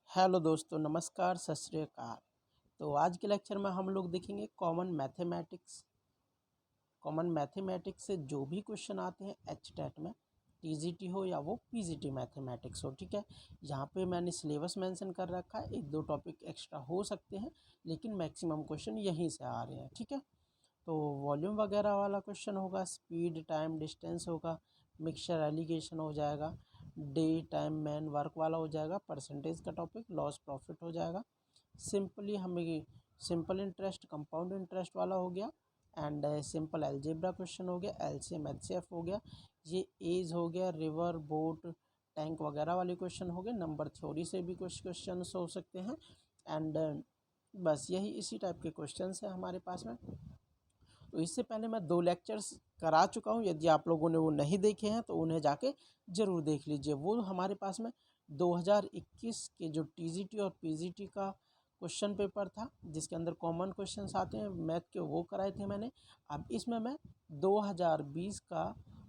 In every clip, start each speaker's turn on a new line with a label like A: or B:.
A: Hello दोस्तों, नमस्कार, सत श्री अकाल। तो आज के लेक्चर में हम लोग देखेंगे कॉमन मैथमेटिक्स से जो भी क्वेश्चन आते हैं एचटेट में, टीजीटी हो या वो पीजीटी मैथमेटिक्स हो। ठीक है, यहाँ पे मैंने सिलेबस मेंशन कर रखा है, एक दो टॉपिक एक्स्ट्रा हो सकते हैं लेकिन मैक्सिमम क्वेश्चन यहीं से आ रहे हैं। ठीक है, तो वॉल्यूम वगैरह वाला क्वेश्चन होगा, स्पीड, टाइम, डिस्टेंस होगा, मिक्सचर एलिगेशन हो जाएगा, डे, टाइम, मैन, वर्क वाला हो जाएगा, परसेंटेज का टॉपिक, लॉस प्रॉफिट हो जाएगा, सिंपली हमें सिंपल इंटरेस्ट, कंपाउंड इंटरेस्ट वाला हो गया, एंड सिंपल अलजेब्रा क्वेश्चन हो गया, एलसीएम एचसीएफ हो गया, ये एज हो गया, रिवर, बोट, टैंक वगैरह वाले क्वेश्चन हो गए, नंबर थ्योरी से भी कुछ क्वेश्चन हो सकते हैं। एंड बस यही इसी टाइप के क्वेश्चन है हमारे पास में। तो इससे पहले मैं 2 लेक्चर्स करा चुका हूँ, यदि आप लोगों ने वो नहीं देखे हैं तो उन्हें जाके ज़रूर देख लीजिए। वो हमारे पास में 2021 के जो टीजीटी और पीजीटी का क्वेश्चन पेपर था, जिसके अंदर कॉमन क्वेश्चंस आते हैं मैथ के, वो कराए थे मैंने। अब इसमें मैं 2020 का,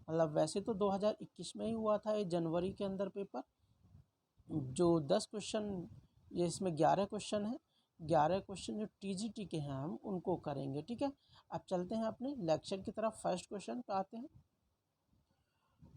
A: मतलब वैसे तो 2021 में ही हुआ था ये जनवरी के अंदर पेपर, जो 10 क्वेश्चन, ये इसमें 11 क्वेश्चन हैं, 11 क्वेश्चन जो टीजीटी के हैं हम उनको करेंगे। ठीक है, अब चलते हैं अपने लेक्चर की तरफ। फर्स्ट क्वेश्चन पे आते हैं।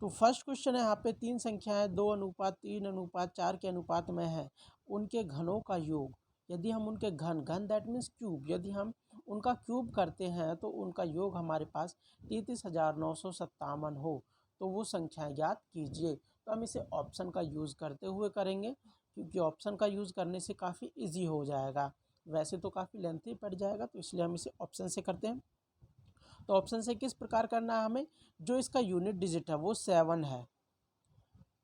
A: तो फर्स्ट क्वेश्चन है, यहाँ पे 3 संख्याएं 2:3:4 के अनुपात में है, उनके घनों का योग। यदि हम उनके घन दैट मीन्स क्यूब, यदि हम उनका क्यूब करते हैं तो उनका योग हमारे पास 33,957 हो, तो वो संख्याएं ज्ञात कीजिए। तो हम इसे ऑप्शन का यूज़ करते हुए करेंगे, क्योंकि ऑप्शन का यूज़ करने से काफ़ी ईजी हो जाएगा। वैसे तो काफ़ी लेंथी पड़ जाएगा, तो इसलिए हम इसे ऑप्शन से करते हैं। तो ऑप्शन से किस प्रकार करना है हमें, जो इसका यूनिट डिजिट है वो 7 है,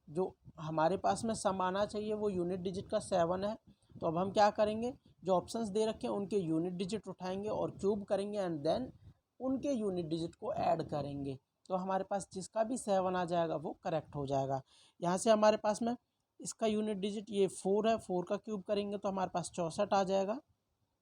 A: जो हमारे पास में सम आना चाहिए वो यूनिट डिजिट का 7 है। तो अब हम क्या करेंगे, जो ऑप्शंस दे रखे हैं उनके यूनिट डिजिट उठाएंगे और क्यूब करेंगे, एंड देन उनके यूनिट डिजिट को ऐड करेंगे। तो हमारे पास जिसका भी 7 आ जाएगा वो करेक्ट हो जाएगा। यहाँ से हमारे पास में इसका यूनिट डिजिट ये 4 है, 4 का क्यूब करेंगे तो हमारे पास 64 आ जाएगा,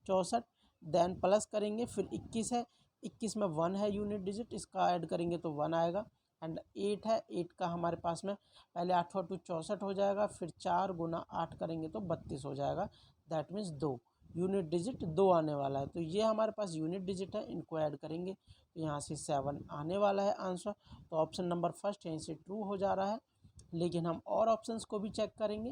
A: 64। देन प्लस करेंगे, फिर 21 है, 21 में 1 है यूनिट डिजिट, इसका ऐड करेंगे तो 1 आएगा। एंड 8 है, 8 का हमारे पास में पहले 8 और 2 64 हो जाएगा, फिर 4 गुना 8 करेंगे तो 32 हो जाएगा। दैट मीन्स 2 यूनिट डिजिट 2 आने वाला है। तो ये हमारे पास यूनिट डिजिट है, इनको ऐड करेंगे तो यहाँ से 7 आने वाला है आंसर। तो ऑप्शन नंबर फर्स्ट यहीं से ट्रू हो जा रहा है। लेकिन हम और ऑप्शंस को भी चेक करेंगे,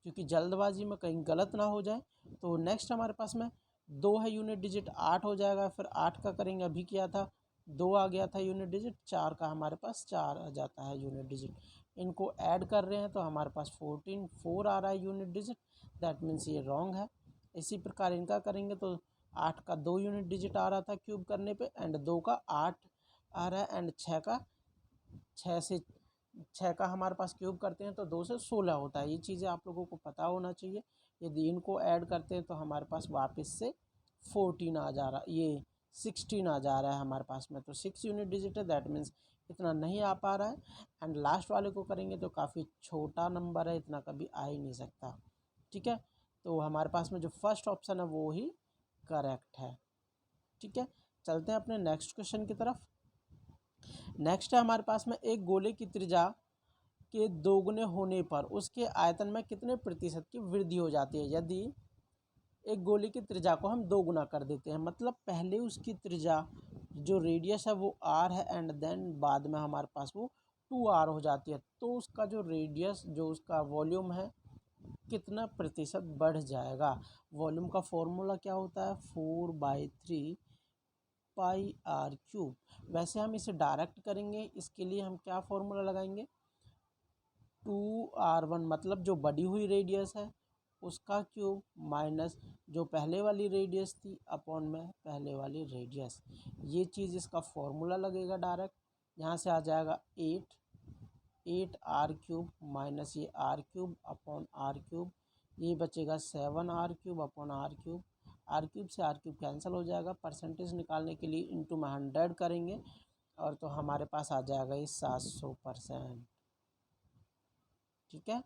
A: क्योंकि जल्दबाजी में कहीं गलत ना हो जाए। तो नेक्स्ट हमारे पास में 2 है यूनिट डिजिट, 8 हो जाएगा, फिर 8 का करेंगे, अभी किया था 2 आ गया था यूनिट डिजिट, 4 का हमारे पास 4 आ जाता है यूनिट डिजिट। इनको ऐड कर रहे हैं तो हमारे पास 4 आ रहा है यूनिट डिजिट, दैट मीन्स ये रॉन्ग है। इसी प्रकार इनका करेंगे तो 8 का 2 यूनिट डिजिट आ रहा था क्यूब करने पे, एंड 2 का 8 आ रहा है, एंड 6 का 6 का हमारे पास क्यूब करते हैं तो 2 से 16 होता है। ये चीज़ें आप लोगों को पता होना चाहिए। यदि इनको ऐड करते हैं तो हमारे पास वापस से 14 आ जा रहा, ये 16 आ जा रहा है हमारे पास में। तो 6 यूनिट डिजिट है, दैट मीन्स इतना नहीं आ पा रहा है। एंड लास्ट वाले को करेंगे तो काफ़ी छोटा नंबर है, इतना कभी आ ही नहीं सकता। ठीक है, तो हमारे पास में जो फर्स्ट ऑप्शन है वो ही करेक्ट है। ठीक है, चलते हैं अपने नेक्स्ट क्वेश्चन की तरफ। नेक्स्ट है हमारे पास में, एक गोले की त्रिज्या के दोगुने होने पर उसके आयतन में कितने प्रतिशत की वृद्धि हो जाती है। यदि एक गोले की त्रिज्या को हम 2 गुना कर देते हैं, मतलब पहले उसकी त्रिज्या जो रेडियस है वो r है, एंड देन बाद में हमारे पास वो 2r हो जाती है, तो उसका जो रेडियस, जो उसका वॉल्यूम है, कितना प्रतिशत बढ़ जाएगा। वॉल्यूम का फॉर्मूला क्या होता है, 4/3 पाई आर क्यूब। वैसे हम इसे डायरेक्ट करेंगे, इसके लिए हम क्या फॉर्मूला लगाएंगे, 2r1, मतलब जो बढ़ी हुई रेडियस है उसका क्यूब, माइनस जो पहले वाली रेडियस थी अपॉन में पहले वाली रेडियस। ये चीज़ इसका फॉर्मूला लगेगा डायरेक्ट। यहाँ से आ जाएगा 8r³ माइनस ये r³ अपॉन r³, ये बचेगा 7r³ अपॉन r³। r³ से r³ कैंसिल हो जाएगा। परसेंटेज निकालने के लिए इंटू में 100 करेंगे, और तो हमारे पास आ जाएगा ये 700%। ठीक है,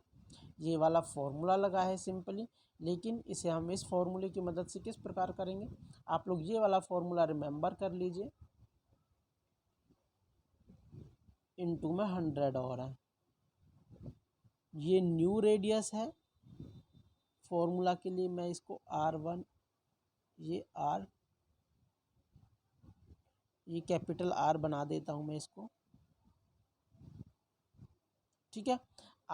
A: ये वाला फॉर्मूला लगा है सिंपली, लेकिन इसे हम इस फॉर्मूले की मदद से किस प्रकार करेंगे, आप लोग ये वाला फॉर्मूला रिमेंबर कर लीजिए। इनटू में 100 और है, ये न्यू रेडियस है, फॉर्मूला के लिए मैं इसको R1, ये R, ये कैपिटल R बना देता हूँ मैं इसको, ठीक है।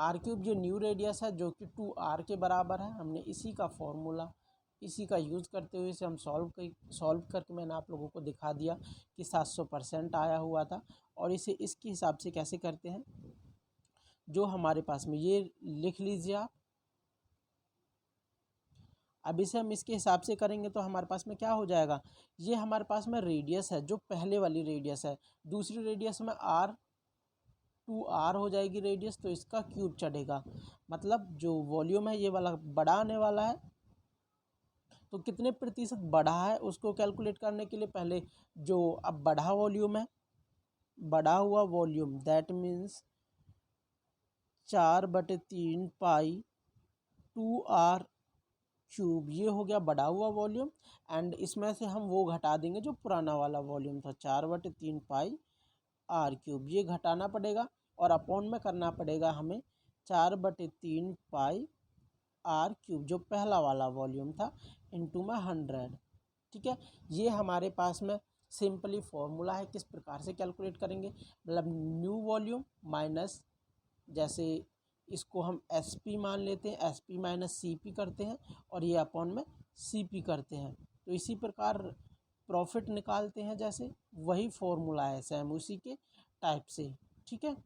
A: R³ जो न्यू रेडियस है जो कि 2R के बराबर है, हमने इसी का फॉर्मूला इसी का यूज़ करते हुए इसे हम सॉल्व करके मैंने आप लोगों को दिखा दिया कि 700% आया हुआ था। और इसे इसके हिसाब से कैसे करते हैं, जो हमारे पास में ये लिख लीजिए आप। अब इसे हम इसके हिसाब से करेंगे तो हमारे पास में क्या हो जाएगा, ये हमारे पास में रेडियस है जो पहले वाली रेडियस है, दूसरी रेडियस में R2R हो जाएगी रेडियस, तो इसका क्यूब चढ़ेगा। मतलब जो वॉल्यूम है ये वाला बड़ा आने वाला है, तो कितने प्रतिशत बढ़ा है उसको कैलकुलेट करने के लिए पहले जो अब बढ़ा वॉल्यूम है, बढ़ा हुआ volume that means 4/3 pi 2R³, ये हो गया बढ़ा हुआ वॉल्यूम। एंड इसमें से हम वो घटा देंगे जो पुराना वाला वॉल्यूम था 4/3 पाई R³, ये घटाना पड़ेगा और अपॉन में करना पड़ेगा हमें 4/3 पाई R³ जो पहला वाला वॉल्यूम था इंटू में 100, ठीक है। ये हमारे पास में सिंपली फॉर्मूला है किस प्रकार से कैलकुलेट करेंगे, मतलब न्यू वॉल्यूम माइनस, जैसे इसको हम SP मान लेते हैं, SP माइनस CP करते हैं और ये अपॉन में CP करते हैं, तो इसी प्रकार प्रॉफिट निकालते हैं, जैसे वही फॉर्मूला है सेम उसी के टाइप से, ठीक है।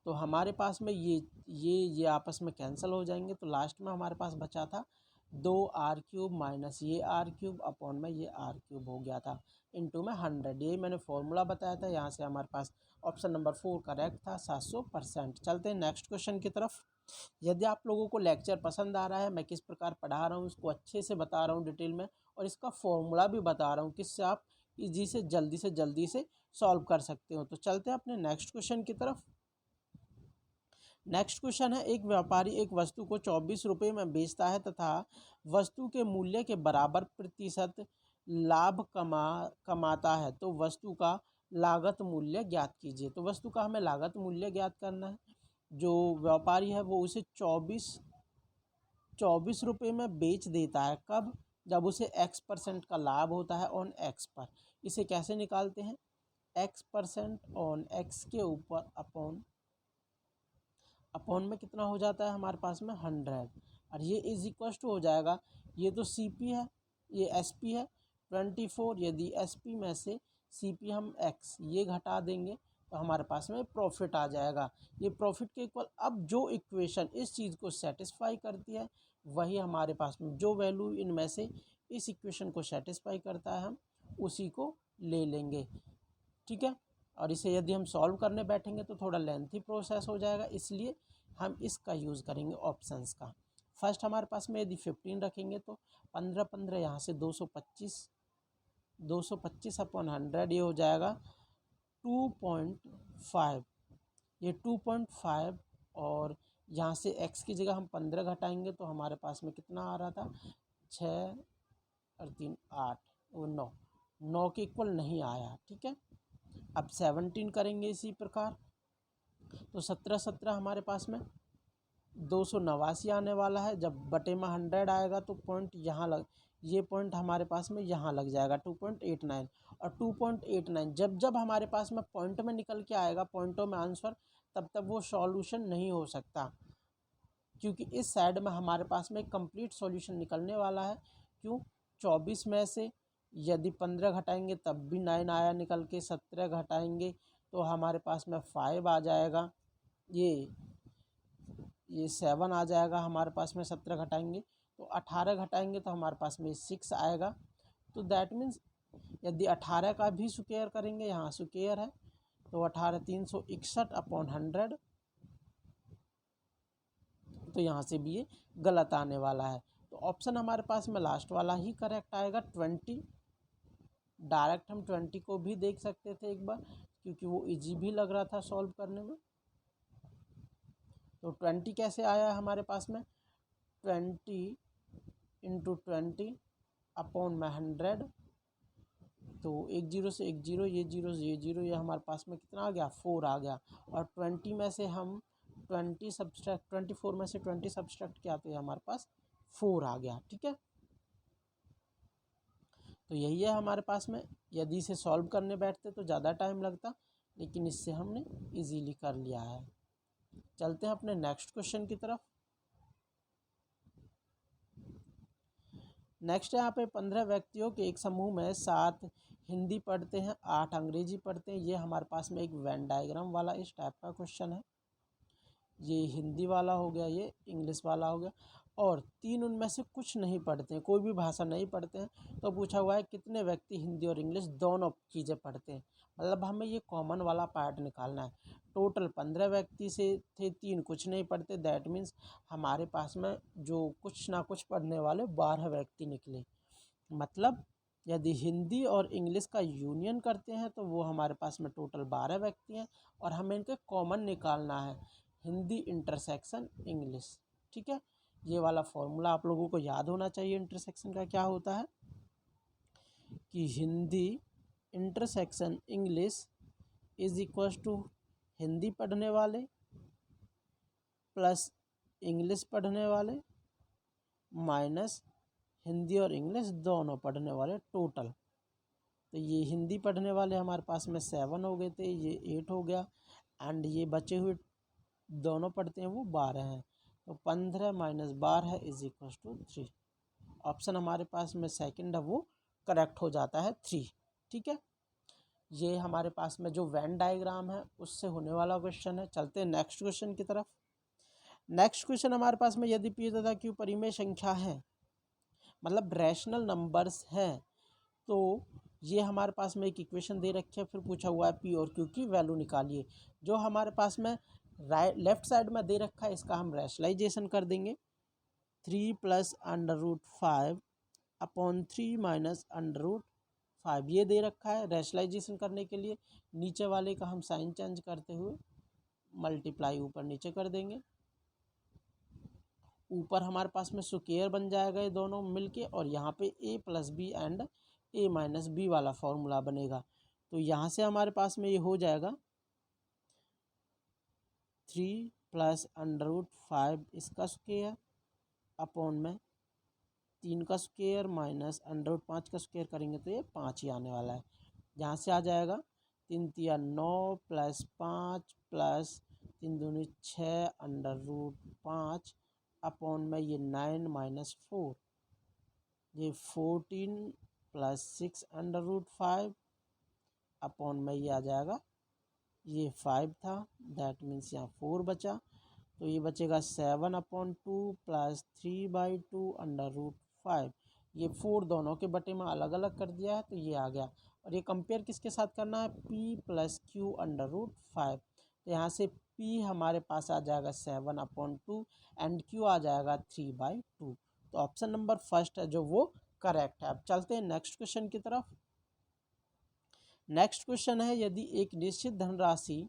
A: तो हमारे पास में ये आपस में कैंसिल हो जाएंगे, तो लास्ट में हमारे पास बचा था 2R³ माइनस ये R³ अपॉन में ये R³ हो गया था इंटू में 100, ये मैंने फॉर्मूला बताया था। यहाँ से हमारे पास ऑप्शन नंबर 4 करेक्ट था 700%। चलते हैं नेक्स्ट क्वेश्चन की तरफ। यदि आप लोगों को लेक्चर पसंद आ रहा है, मैं किस प्रकार पढ़ा रहा हूँ उसको अच्छे से बता रहा हूँ डिटेल में, और इसका फॉर्मूला भी बता रहा हूँ किससे आप इजी से जल्दी से सॉल्व कर सकते हो। तो चलते हैं अपने नेक्स्ट क्वेश्चन की तरफ। नेक्स्ट क्वेश्चन है, एक व्यापारी एक वस्तु को 24 रुपये में बेचता है तथा वस्तु के मूल्य के बराबर प्रतिशत लाभ कमाता है, तो वस्तु का लागत मूल्य ज्ञात कीजिए। तो वस्तु का हमें लागत मूल्य ज्ञात करना है। जो व्यापारी है वो उसे 24 रुपये में बेच देता है, कब, जब उसे X% का लाभ होता है ऑन X पर। इसे कैसे निकालते हैं, X% ऑन X के ऊपर अपॉन में कितना हो जाता है हमारे पास में 100, और ये इज इक्वल टू हो जाएगा, ये तो CP है ये SP है 24, यदि SP में से CP हम X ये घटा देंगे तो हमारे पास में प्रॉफिट आ जाएगा। ये प्रॉफिट के इक्वल, अब जो इक्वेशन इस चीज़ को सेटिस्फाई करती है वही हमारे पास में जो वैल्यू इनमें से इस इक्वेशन को सेटिस्फाई करता है हम उसी को ले लेंगे, ठीक है। और इसे यदि हम सॉल्व करने बैठेंगे तो थोड़ा लेंथी प्रोसेस हो जाएगा, इसलिए हम इसका यूज़ करेंगे ऑप्शंस का। फर्स्ट हमारे पास में यदि 15 रखेंगे तो 15 यहाँ से 225 अपॉन 100, ये हो जाएगा 2.5, ये 2.5, और यहाँ से x की जगह हम 15 घटाएंगे तो हमारे पास में कितना आ रहा था, 6 और 3 8 वो 9 के इक्वल नहीं आया, ठीक है। अब 17 करेंगे इसी प्रकार, तो 17 हमारे पास में 289 आने वाला है। जब बटे में 100 आएगा तो पॉइंट यहाँ ये पॉइंट हमारे पास में यहाँ लग जाएगा 2.89, और 2.89 जब हमारे पास में पॉइंट में निकल के आएगा, पॉइंटों में आंसर, तब तक वो सॉल्यूशन नहीं हो सकता, क्योंकि इस साइड में हमारे पास में कंप्लीट सॉल्यूशन निकलने वाला है। क्यों, 24 में से यदि 15 घटाएंगे तब भी 9 आया निकल के, 17 घटाएंगे तो हमारे पास में 5 आ जाएगा, ये 7 आ जाएगा हमारे पास में, 17 घटाएंगे तो 18 घटाएंगे तो हमारे पास में 6 आएगा। तो दैट मीन्स यदि 18 का भी स्क्वायर करेंगे, यहाँ स्क्वायर है तो 18 361 अपॉन 100, तो यहाँ से भी ये गलत आने वाला है। तो ऑप्शन हमारे पास में लास्ट वाला ही करेक्ट आएगा 20। डायरेक्ट हम 20 को भी देख सकते थे एक बार, क्योंकि वो इजी भी लग रहा था सॉल्व करने में। तो 20 कैसे आया हमारे पास में, 20 इंटू 20 अपॉन में 100, तो एक जीरो से एक जीरो, ये जीरो ये जीरो, ये हमारे पास में कितना आ गया 4 आ गया, और 20 में से हम 20 सब्सट्रैक्ट 24 में से 20 सब्सट्रैक्ट किया तो ये हमारे पास 4 आ गया। ठीक है, तो यही है हमारे पास में। यदि इसे सॉल्व करने बैठते तो ज़्यादा टाइम लगता, लेकिन इससे हमने इजीली कर लिया है। चलते हैं अपने नेक्स्ट क्वेश्चन की तरफ। नेक्स्ट यहाँ पे 15 व्यक्तियों के एक समूह में 7 हिंदी पढ़ते हैं, 8 अंग्रेजी पढ़ते हैं। ये हमारे पास में एक वेन डायग्राम वाला इस टाइप का क्वेश्चन है। ये हिंदी वाला हो गया, ये इंग्लिश वाला हो गया, और 3 उनमें से कुछ नहीं पढ़ते हैं, कोई भी भाषा नहीं पढ़ते हैं। तो पूछा हुआ है कितने व्यक्ति हिंदी और इंग्लिश दोनों चीज़ें पढ़ते हैं। मतलब हमें ये कॉमन वाला पार्ट निकालना है। टोटल 15 व्यक्ति से थे, 3 कुछ नहीं पढ़ते, दैट मीन्स हमारे पास में जो कुछ ना कुछ पढ़ने वाले 12 व्यक्ति निकले। मतलब यदि हिंदी और इंग्लिश का यूनियन करते हैं तो वो हमारे पास में टोटल 12 व्यक्ति हैं, और हमें इनके कॉमन निकालना है, हिंदी इंटरसेक्शन इंग्लिश। ठीक है, ये वाला फॉर्मूला आप लोगों को याद होना चाहिए। इंटरसेक्शन का क्या होता है कि Hindi intersection English is equal to Hindi पढ़ने वाले प्लस इंग्लिश पढ़ने वाले माइनस हिंदी और इंग्लिश दोनों पढ़ने वाले टोटल। तो ये हिंदी पढ़ने वाले हमारे पास में 7 हो गए थे, ये 8 हो गया, एंड ये बचे हुए दोनों पढ़ते हैं वो 12 हैं। तो 15 minus 12 is equal to 3। Option हमारे पास में सेकंड है वो करेक्ट हो जाता है 3। ठीक है, ये हमारे पास में जो वेन डायग्राम है उससे होने वाला क्वेश्चन है। चलते हैं नेक्स्ट क्वेश्चन की तरफ। नेक्स्ट क्वेश्चन हमारे पास में यदि पी तथा क्यू परिमेय संख्या है, मतलब रैशनल नंबर्स हैं, तो ये हमारे पास में एक इक्वेशन दे रखी है, फिर पूछा हुआ है पी और क्यू की वैल्यू निकालिए। जो हमारे पास में लेफ्ट साइड में दे रखा है इसका हम रैशनलाइजेशन कर देंगे। 3 plus under root 5 upon 3 minus under root 5 ये दे रखा है। रैशनलाइजेशन करने के लिए नीचे वाले का हम साइन चेंज करते हुए मल्टीप्लाई ऊपर नीचे कर देंगे। ऊपर हमारे पास में स्क्वायर बन जाएगा ये दोनों मिलके, और यहाँ पे a plus b and a minus b वाला फॉर्मूला बनेगा। तो यहाँ से हमारे पास में ये हो जाएगा 3 प्लस अंडर रूट 5 इसका स्क्वायर अपॉन में 3 का स्क्वायर माइनस अंडर रूट 5 का स्क्वायर करेंगे तो ये 5 ही आने वाला है। यहाँ से आ जाएगा 3 तिया 9 प्लस 5 प्लस 3 दूनी 6 अंडर रूट 5 अपॉन में ये 9 माइनस 4, ये 14 प्लस 6 अंडर रूट 5 अपॉन में ये आ जाएगा, ये 5 था, दैट मीन्स यहाँ 4 बचा, तो ये बचेगा 7 अपॉन 2 प्लस 3/2 अंडर रूट 5। ये 4 दोनों के बटे में अलग अलग कर दिया है तो ये आ गया। और ये कंपेयर किसके साथ करना है, p plus q under root 5। तो यहाँ से p हमारे पास आ जाएगा 7 अपॉन 2 एंड q आ जाएगा 3/2। तो ऑप्शन नंबर फर्स्ट है जो वो करेक्ट है। अब चलते हैं नेक्स्ट क्वेश्चन की तरफ। नेक्स्ट क्वेश्चन है, यदि एक निश्चित धनराशि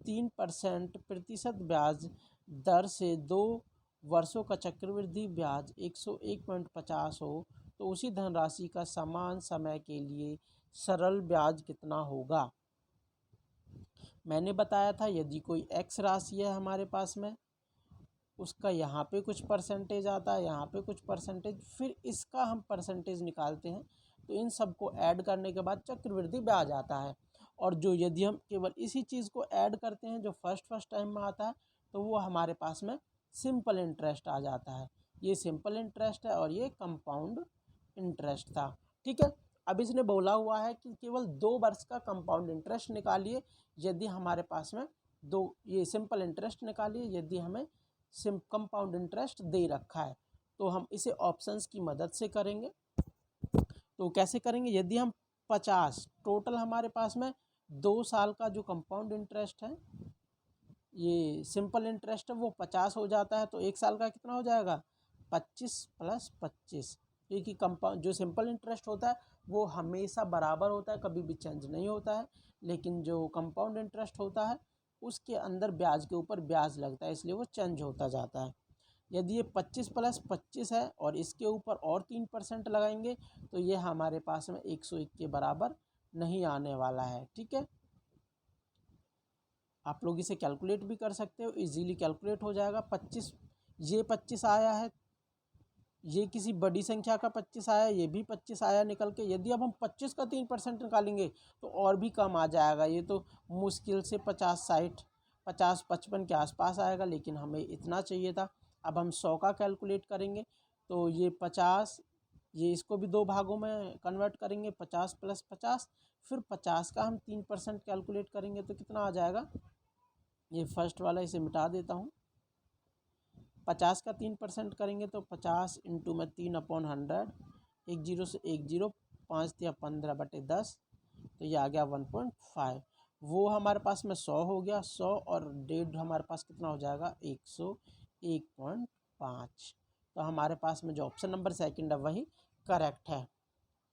A: 3% ब्याज दर से 2 वर्षों का चक्रवृद्धि ब्याज 101.50 हो तो उसी धनराशि का समान समय के लिए सरल ब्याज कितना होगा। मैंने बताया था यदि कोई x राशि है हमारे पास में, उसका यहाँ पे कुछ परसेंटेज आता है, यहाँ पे कुछ परसेंटेज, फिर इसका हम परसेंटेज निकालते हैं, तो इन सबको ऐड करने के बाद चक्रवृद्धि ब्याज आता है। और जो यदि हम केवल इसी चीज़ को ऐड करते हैं जो फर्स्ट टाइम में आता है, तो वो हमारे पास में सिंपल इंटरेस्ट आ जाता है। ये सिंपल इंटरेस्ट है और ये कंपाउंड इंटरेस्ट था। ठीक है, अब इसने बोला हुआ है कि केवल 2 वर्ष का कंपाउंड इंटरेस्ट निकालिए यदि हमारे पास में ये सिंपल इंटरेस्ट निकालिए यदि हमें कंपाउंड इंटरेस्ट दे रखा है। तो हम इसे ऑप्शंस की मदद से करेंगे। तो कैसे करेंगे, यदि हम 50 टोटल हमारे पास में 2 साल का जो कंपाउंड इंटरेस्ट है, ये सिंपल इंटरेस्ट है, वो 50 हो जाता है, तो 1 साल का कितना हो जाएगा 25 प्लस 25। क्योंकि कंपाउंड जो सिंपल इंटरेस्ट होता है वो हमेशा बराबर होता है, कभी भी चेंज नहीं होता है, लेकिन जो कंपाउंड इंटरेस्ट होता है उसके अंदर ब्याज के ऊपर ब्याज लगता है, इसलिए वो चेंज होता जाता है। यदि ये 25 प्लस 25 है और इसके ऊपर और 3% लगाएंगे तो ये हमारे पास में 101 के बराबर नहीं आने वाला है। ठीक है, आप लोग इसे कैलकुलेट भी कर सकते हो, इजीली कैलकुलेट हो जाएगा। 25 ये 25 आया है, ये किसी बड़ी संख्या का 25 आया, ये भी 25 आया निकल के। यदि अब हम 25 का 3% निकालेंगे तो और भी कम आ जाएगा, ये तो मुश्किल से 50-60 50-55 के आसपास आएगा, लेकिन हमें इतना चाहिए था। अब हम 100 का कैलकुलेट करेंगे तो ये 50, ये इसको भी 2 भागों में कन्वर्ट करेंगे, 50 + 50, फिर 50 का हम 3% कैलकुलेट करेंगे तो कितना आ जाएगा। ये फर्स्ट वाला इसे मिटा देता हूँ। 50 का 3% करेंगे तो 50 इंटू में 3/100, 1 0 से 1 0, 5 या 15/10, तो ये आ गया 1.5। वो हमारे पास में 100 हो गया, 100 और 1.5 हमारे पास कितना हो जाएगा 101.5। तो हमारे पास में जो ऑप्शन नंबर सेकंड है वही करेक्ट है।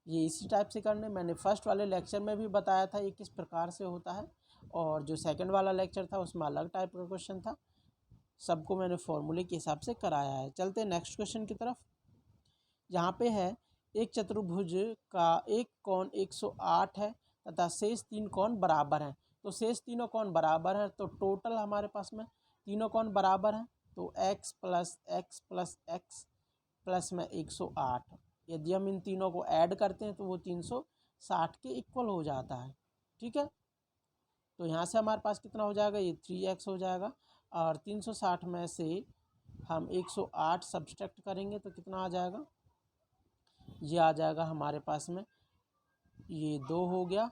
A: ये इसी टाइप से करने मैंने फर्स्ट वाले लेक्चर में भी बताया था ये किस प्रकार से होता है, और जो सेकंड वाला लेक्चर था उसमें अलग टाइप का क्वेश्चन था। सबको मैंने फॉर्मूले के हिसाब से कराया है। चलते हैं नेक्स्ट क्वेश्चन की तरफ। यहाँ पे है एक चतुर्भुज का एक कोण 108 है तथा शेष 3 कोण बराबर हैं। तो शेष तीनों कोण बराबर हैं, तो टोटल हमारे पास में तीनों कोण बराबर हैं, तो x + x + x प्लस में 108। यदि हम इन तीनों को ऐड करते हैं तो वो 360 के इक्वल हो जाता है। ठीक है, तो यहाँ से हमारे पास कितना हो जाएगा, ये 3x हो जाएगा, और 360 में से हम 108 सब्सट्रैक्ट करेंगे तो कितना आ जाएगा, ये आ जाएगा हमारे पास में, ये 2 हो गया,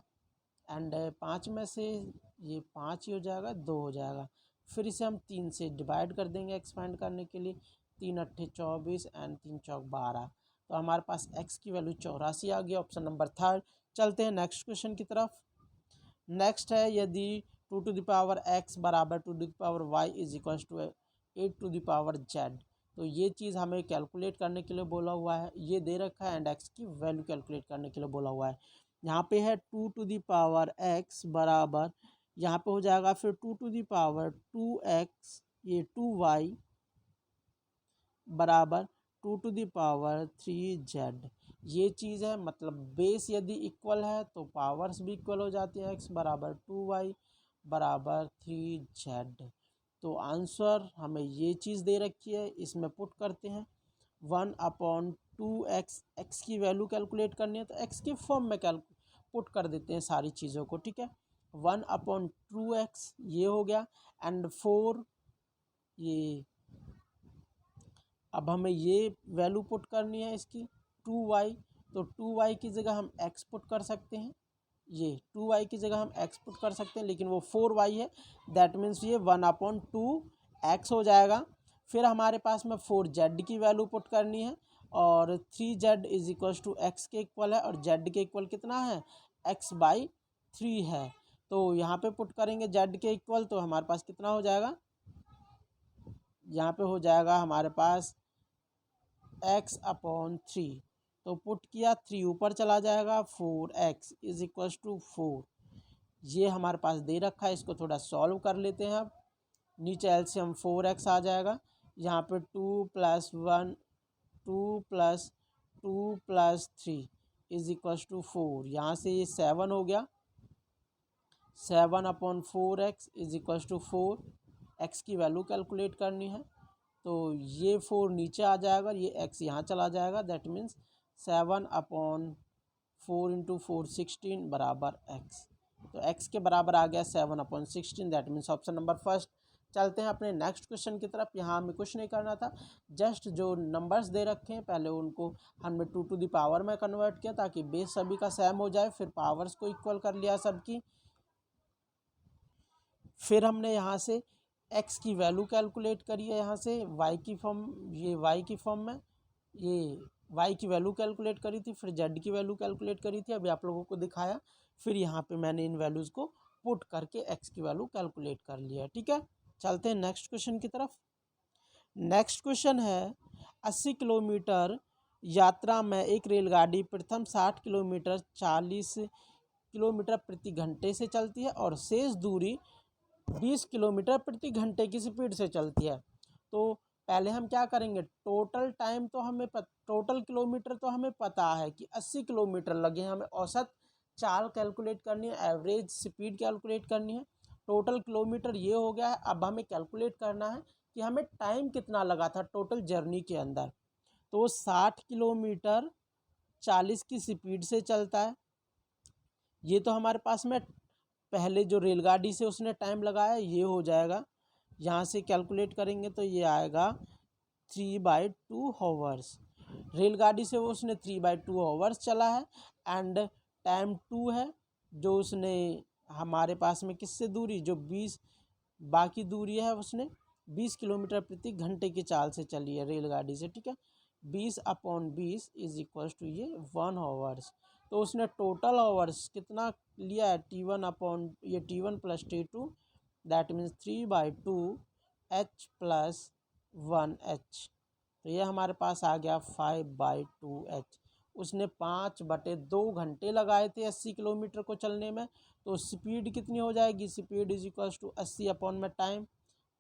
A: एंड 5 में से ये 5 ही हो जाएगा, 2 हो जाएगा। फिर इसे हम 3 से डिवाइड कर देंगे एक्सपेंड करने के लिए, 3 × 8 = 24 एंड 3 × 4 = 12। तो हमारे पास x की वैल्यू 84 आ गया, ऑप्शन नंबर थर्ड। चलते हैं नेक्स्ट क्वेश्चन की तरफ। नेक्स्ट है, यदि 2x बराबर 2y is equal to 8z, तो ये चीज़ हमें कैलकुलेट करने के लिए बोला हुआ है। ये दे रखा है एंड x की वैल्यू कैलकुलेट करने के लिए बोला हुआ है। यहाँ पे है 2x बराबर, यहाँ पे हो जाएगा फिर 2x, ये 2y बराबर 2^3z। ये चीज़ है, मतलब बेस यदि इक्वल है तो पावर्स भी इक्वल हो जाती हैं। x बराबर 2y बराबर 3z। तो आंसर हमें ये चीज़ दे रखी है, इसमें पुट करते हैं 1/2x। x की वैल्यू कैलकुलेट करनी है तो x के फॉर्म में पुट कर देते हैं सारी चीज़ों को। ठीक है, 1/2x ये हो गया, एंड 4, ये अब हमें ये वैल्यू पुट करनी है इसकी 2y, तो 2y की जगह हम x पुट कर सकते हैं, ये 2y की जगह हम x पुट कर सकते हैं, लेकिन वो 4y है, दैट मीन्स ये 1/2x हो जाएगा। फिर हमारे पास में 4z की वैल्यू पुट करनी है, और 3z is equal to x के इक्वल है, और z के इक्वल कितना है, x/3 है। तो यहाँ पे पुट करेंगे z के इक्वल, तो हमारे पास कितना हो जाएगा, यहाँ पे हो जाएगा हमारे पास x/3। तो पुट किया, 3 ऊपर चला जाएगा, 4x इज इक्वल टू 4। ये हमारे पास दे रखा है, इसको थोड़ा सॉल्व कर लेते हैं। अब नीचे एलसीएम 4x आ जाएगा, यहाँ पे 2 + 1 2 + 2 + 3 इज इक्वल टू 4। यहाँ से ये 7 हो गया, 7/4x is equal to 4। x की वैल्यू कैलकुलेट करनी है, तो ये 4 नीचे आ जाएगा, ये x यहाँ चला जाएगा, दैट मीन्स 7/4 × 4 16 बराबर x। तो x के बराबर आ गया 7/16, that means option number first. चलते हैं अपने नेक्स्ट क्वेश्चन की तरफ। यहाँ हमें कुछ नहीं करना था, जस्ट जो नंबर्स दे रखे हैं पहले उनको हमने 2 टू द पावर में कन्वर्ट किया ताकि बेस सभी का सेम हो जाए, फिर पावर्स को इक्वल कर लिया सबकी। फिर हमने यहाँ से x की वैल्यू कैलकुलेट करी है, यहाँ से y की फॉर्म, ये y की फॉर्म में ये y की वैल्यू कैलकुलेट करी थी, फिर z की वैल्यू कैलकुलेट करी थी, अभी आप लोगों को दिखाया। फिर यहाँ पे मैंने इन वैल्यूज़ को पुट करके x की वैल्यू कैलकुलेट कर लिया। ठीक है, चलते हैं नेक्स्ट क्वेश्चन की तरफ। नेक्स्ट क्वेश्चन है, 80 किलोमीटर यात्रा में एक रेलगाड़ी प्रथम 60 किलोमीटर 40 किलोमीटर प्रति घंटे से चलती है और शेष दूरी 20 किलोमीटर प्रति घंटे की स्पीड से चलती है। तो पहले हम क्या करेंगे, टोटल टाइम तो हमें टोटल किलोमीटर तो हमें पता है कि 80 किलोमीटर लगे, हमें औसत चाल कैलकुलेट करनी है, एवरेज स्पीड कैलकुलेट करनी है। टोटल किलोमीटर ये हो गया है। अब हमें कैलकुलेट करना है कि हमें टाइम कितना लगा था टोटल जर्नी के अंदर। तो 60 किलोमीटर 40 की स्पीड से चलता है। ये तो हमारे पास में पहले जो रेलगाड़ी से उसने टाइम लगाया ये हो जाएगा। यहाँ से कैलकुलेट करेंगे तो ये आएगा 3/2 आवर्स। रेलगाड़ी से वो उसने 3/2 आवर्स चला है। एंड टाइम 2 है जो उसने हमारे पास में किससे दूरी जो 20 बाकी दूरी है उसने 20 किलोमीटर प्रति घंटे की चाल से चली है रेलगाड़ी से। ठीक है, 20/20 इज इक्वल्स टू ये 1 आवर्स। तो उसने टोटल आवर्स कितना लिया है T1 plus T2 that means 3/2 H plus 1H। तो ये हमारे पास आ गया 5/2H। उसने 5/2 घंटे लगाए थे 80 किलोमीटर को चलने में। तो स्पीड कितनी हो जाएगी, speed is equals to 80 upon में टाइम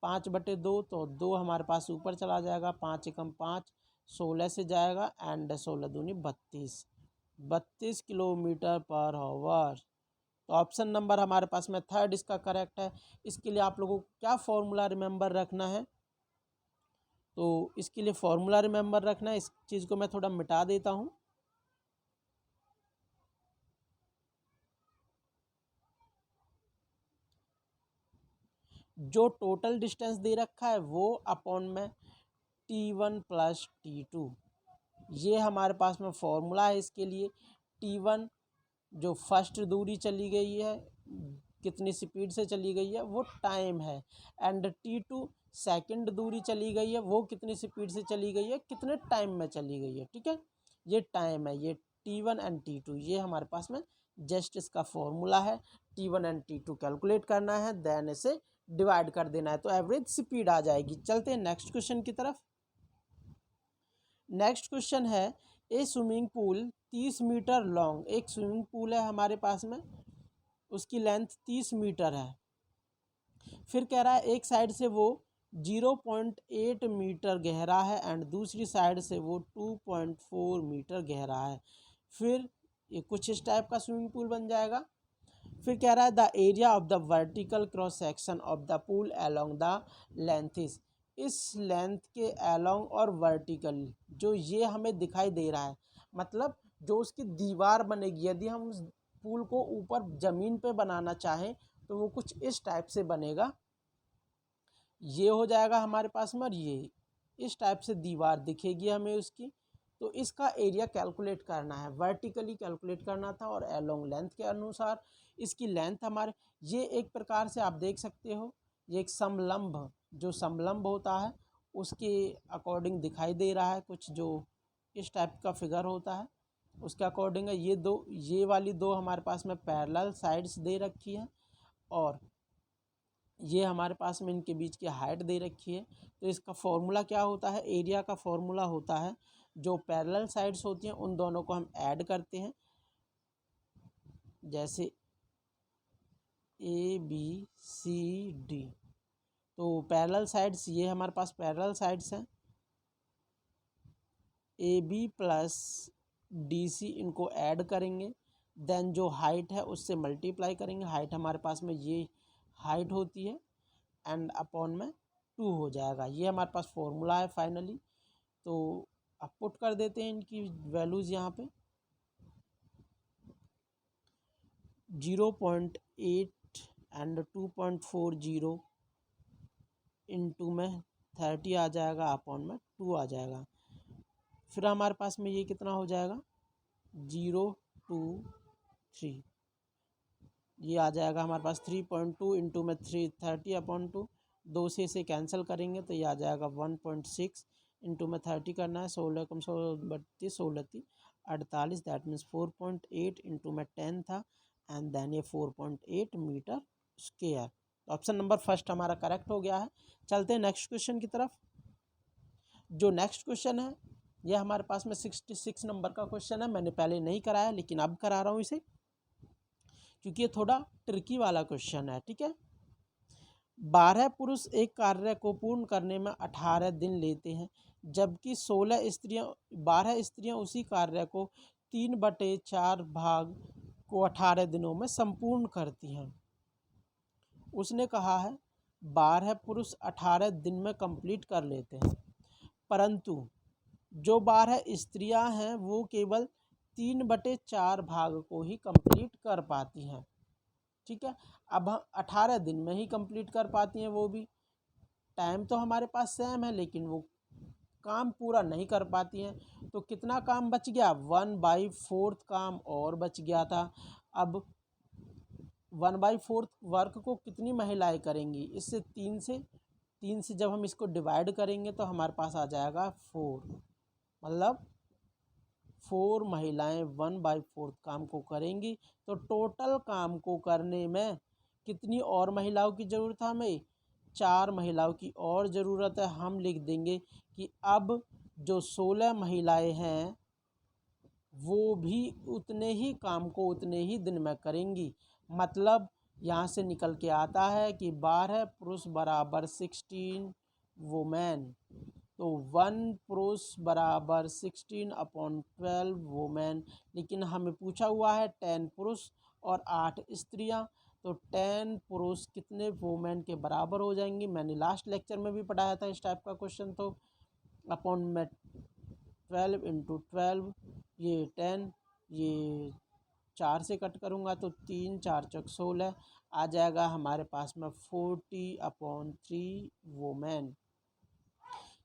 A: 5/2। तो 2 हमारे पास ऊपर चला जाएगा, 5 एकम 5 16 से जाएगा एंड 16 दूनी 32 किलोमीटर पर आवर। तो ऑप्शन नंबर हमारे पास में थर्ड इसका करेक्ट है। इसके लिए आप लोगों को क्या फॉर्मूला रिमेंबर रखना है, तो इसके लिए फॉर्मूला रिमेंबर रखना है। इस चीज़ को मैं थोड़ा मिटा देता हूँ। जो टोटल डिस्टेंस दे रखा है वो अपॉन में T1 प्लस T2, ये हमारे पास में फॉर्मूला है इसके लिए। T1 जो फर्स्ट दूरी चली गई है कितनी स्पीड से चली गई है वो टाइम है। एंड T2 सेकंड दूरी चली गई है वो कितनी स्पीड से चली गई है कितने टाइम में चली गई है। ठीक है, ये टाइम है, ये T1 एंड T2 ये हमारे पास में जस्ट इसका फॉर्मूला है। T1 एंड T2 कैलकुलेट करना है, देन इसे डिवाइड कर देना है तो एवरेज स्पीड आ जाएगी। चलते हैं नेक्स्ट क्वेश्चन की तरफ। नेक्स्ट क्वेश्चन है ए स्विमिंग पूल 30 मीटर लॉन्ग। एक स्विमिंग पूल है हमारे पास में, उसकी लेंथ 30 मीटर है। फिर कह रहा है एक साइड से वो 0.8 मीटर गहरा है एंड दूसरी साइड से वो 2.4 मीटर गहरा है। फिर ये कुछ इस टाइप का स्विमिंग पूल बन जाएगा। फिर कह रहा है the area of the vertical cross section of the pool along the length is. इस लेंथ के अलोंग और वर्टिकल जो ये हमें दिखाई दे रहा है, मतलब जो उसकी दीवार बनेगी, यदि हम उस पूल को ऊपर ज़मीन पे बनाना चाहें तो वो कुछ इस टाइप से बनेगा। ये हो जाएगा हमारे पास में, और ये इस टाइप से दीवार दिखेगी हमें उसकी। तो इसका एरिया कैलकुलेट करना है, वर्टिकली कैलकुलेट करना था और अलोंग लेंथ के अनुसार इसकी लेंथ हमारे, ये एक प्रकार से आप देख सकते हो ये एक समलंब, जो समलंब होता है उसके अकॉर्डिंग दिखाई दे रहा है कुछ, जो इस टाइप का फिगर होता है उसके अकॉर्डिंग है। ये वाली दो हमारे पास में पैरेलल साइड्स दे रखी है और ये हमारे पास में इनके बीच की हाइट दे रखी है। तो इसका फॉर्मूला क्या होता है, एरिया का फॉर्मूला होता है जो पैरेलल साइड्स होती हैं उन दोनों को हम ऐड करते हैं, जैसे ABCD। तो पैरेलल साइड्स ये हमारे पास पैरेलल साइड्स हैं, AB प्लस DC इनको ऐड करेंगे, देन जो हाइट है उससे मल्टीप्लाई करेंगे। हाइट हमारे पास में ये हाइट होती है एंड अपॉन में 2 हो जाएगा। ये हमारे पास फॉर्मूला है फाइनली। तो अब पुट कर देते हैं इनकी वैल्यूज़ यहाँ पे। 0.8 एंड 2.40 इंटू में 30 आ जाएगा, अपॉन में 2 आ जाएगा। फिर हमारे पास में ये कितना हो जाएगा 023, ये आ जाएगा हमारे पास 3.2 इंटू में 30 अपॉन 2, 2 से इसे कैंसिल करेंगे तो ये आ जाएगा 1.6 इंटू में 30 करना है, 16 कम 32 16 48 दैट मीन्स 4.8 इंटू में 10 था एंड देन ये 4.8 metre square. Option number first हमारा करेक्ट हो गया है। चलते हैं नेक्स्ट क्वेश्चन की तरफ। जो नेक्स्ट क्वेश्चन है ये हमारे पास में 66 नंबर का क्वेश्चन है। मैंने पहले नहीं कराया लेकिन अब करा रहा हूँ इसे, क्योंकि ये थोड़ा ट्रिकी वाला क्वेश्चन है। ठीक है, 12 पुरुष एक कार्य को पूर्ण करने में 18 दिन लेते हैं, जबकि 12 स्त्रियां उसी कार्य को 3/4 भाग को 18 दिनों में संपूर्ण करती हैं। उसने कहा है 12 पुरुष 18 दिन में कंप्लीट कर लेते हैं, परंतु जो 12 स्त्रियां हैं वो केवल 3/4 भाग को ही कंप्लीट कर पाती हैं। ठीक है, अब हम 18 दिन में ही कंप्लीट कर पाती हैं, वो भी टाइम तो हमारे पास सेम है लेकिन वो काम पूरा नहीं कर पाती हैं। तो कितना काम बच गया, 1/4 काम और बच गया था। अब 1/4 वर्क को कितनी महिलाएं करेंगी, इससे 3 से जब हम इसको डिवाइड करेंगे तो हमारे पास आ जाएगा 4, मतलब 4 महिलाएं 1/4 काम को करेंगी। तो टोटल काम को करने में कितनी और महिलाओं की ज़रूरत है, हमें 4 महिलाओं की और ज़रूरत है। हम लिख देंगे कि अब जो 16 महिलाएं हैं वो भी उतने ही काम को उतने ही दिन में करेंगी। मतलब यहाँ से निकल के आता है कि 12 पुरुष बराबर 16 वुमेन। तो 1 पुरुष बराबर 16/12 वुमेन। लेकिन हमें पूछा हुआ है 10 पुरुष और 8 स्त्रियाँ, तो 10 पुरुष कितने वुमेन के बराबर हो जाएंगी। मैंने लास्ट लेक्चर में भी पढ़ाया था इस टाइप का क्वेश्चन। तो अपॉन में 12 × 12, ये 10, ये 4 से कट करूँगा तो 3 4 चौक 16 आ जाएगा हमारे पास में 40/3 वुमेन।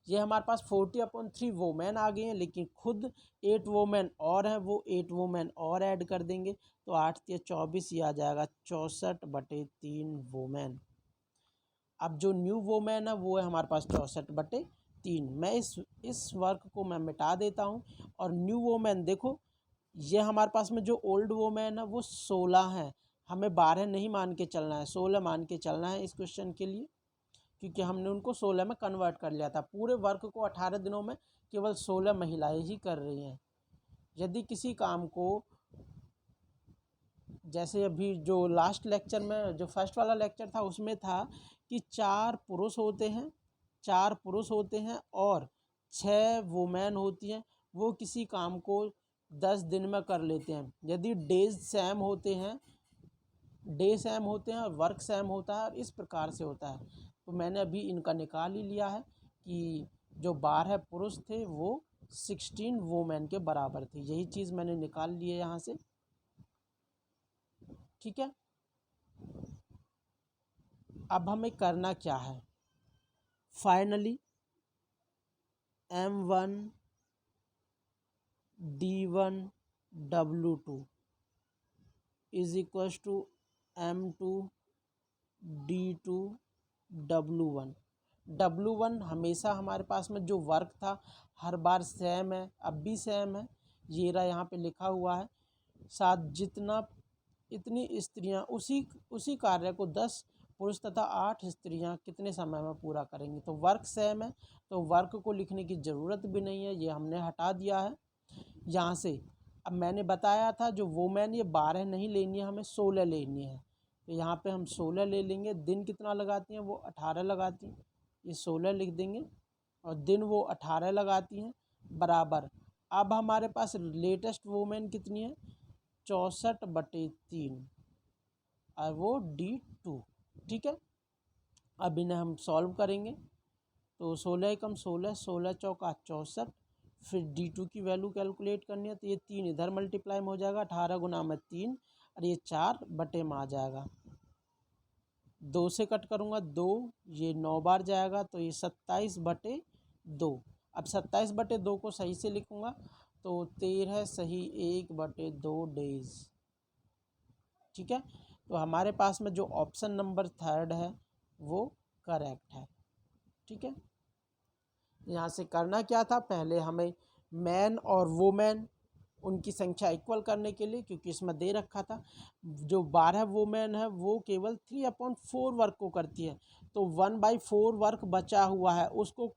A: ये हमारे पास 40/3 वुमेन आ गए हैं, लेकिन खुद 8 वुमेन और हैं, वो 8 वुमेन और ऐड कर देंगे तो 8 × 24 ये आ जाएगा 64/3 वुमेन। अब जो न्यू वुमेन है वो है हमारे पास 64/3। मैं इस वर्क को मैं मिटा देता हूँ और न्यू वुमेन देखो, ये हमारे पास में जो ओल्ड वुमेन है वो 16 है। हमें 12 नहीं मान के चलना है, 16 मान के चलना है इस क्वेश्चन के लिए, क्योंकि हमने उनको 16 में कन्वर्ट कर लिया था। पूरे वर्क को 18 दिनों में केवल 16 महिलाएं ही कर रही हैं। यदि किसी काम को, जैसे अभी जो लास्ट लेक्चर में जो फर्स्ट वाला लेक्चर था उसमें था कि 4 पुरुष होते हैं और 6 वुमेन होती हैं, वो किसी काम को 10 दिन में कर लेते हैं। यदि डे सेम होते हैं और वर्क सेम होता है और इस प्रकार से होता है। तो मैंने अभी इनका निकाल ही लिया है कि जो 12 पुरुष थे वो 16 वुमेन के बराबर थे। यही चीज़ मैंने निकाल ली है यहाँ से। ठीक है, अब हमें करना क्या है, finally M1 D1 W2 is equal to M2 D2 W1। W1 हमेशा हमारे पास में जो वर्क था हर बार सेम है, अब भी सेम है, ये रहा यहाँ पे लिखा हुआ है। साथ इतनी स्त्रियाँ उसी कार्य को 10 पुरुष तथा 8 स्त्रियाँ कितने समय में पूरा करेंगी। तो वर्क सेम है तो वर्क को लिखने की ज़रूरत भी नहीं है, ये हमने हटा दिया है यहाँ से। अब मैंने बताया था जो वुमेन ये 12 नहीं लेनी है, हमें 16 लेनी है। तो यहाँ पे हम 16 ले लेंगे। दिन कितना लगाती हैं, वो 18 लगाती हैं, ये 16 लिख देंगे और दिन वो 18 लगाती हैं बराबर। अब हमारे पास लेटेस्ट वुमेन कितनी है, 64/3 और वो D2। ठीक है, अब इन्हें हम सॉल्व करेंगे तो 16 × 16, 16 चौका 64, फिर D2 की वैल्यू कैलकुलेट करनी है तो ये 3 इधर मल्टीप्लाई में हो जाएगा, 18 × 3 और ये 4 बटे में आ जाएगा। 2 से कट करूँगा 2, ये 9 बार जाएगा तो ये 27/2। अब 27/2 को सही से लिखूँगा तो 13 सही 1/2 डेज। ठीक है, तो हमारे पास में जो ऑप्शन नंबर 3 है वो करेक्ट है। ठीक है, यहाँ से करना क्या था, पहले हमें मैन और वुमेन उनकी संख्या इक्वल करने के लिए, क्योंकि इसमें दे रखा था जो 12 वुमेन है वो केवल 3/4 वर्क को करती है, तो 1/4 वर्क बचा हुआ है, उसको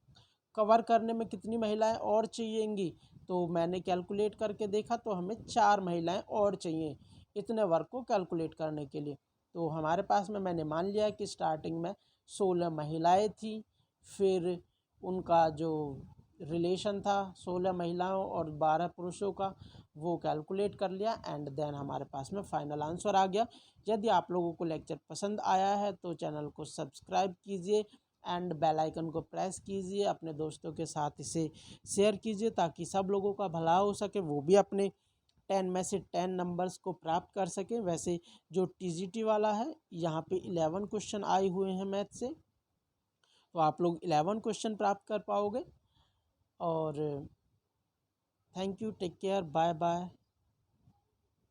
A: कवर करने में कितनी महिलाएं और चाहिएंगी। तो मैंने कैलकुलेट करके देखा तो हमें 4 महिलाएं और चाहिए इतने वर्क को कैलकुलेट करने के लिए। तो हमारे पास में मैंने मान लिया कि स्टार्टिंग में 16 महिलाएं थी, फिर उनका जो रिलेशन था 16 महिलाओं और 12 पुरुषों का, वो कैलकुलेट कर लिया एंड देन हमारे पास में फाइनल आंसर आ गया। यदि आप लोगों को लेक्चर पसंद आया है तो चैनल को सब्सक्राइब कीजिए एंड बेल आइकन को प्रेस कीजिए, अपने दोस्तों के साथ इसे शेयर कीजिए ताकि सब लोगों का भला हो सके, वो भी अपने 10 में से 10 नंबर्स को प्राप्त कर सके। वैसे जो टीजीटी वाला है यहाँ पे 11 क्वेश्चन आए हुए हैं मैथ से, तो आप लोग 11 क्वेश्चन प्राप्त कर पाओगे। और thank you, take care, bye bye.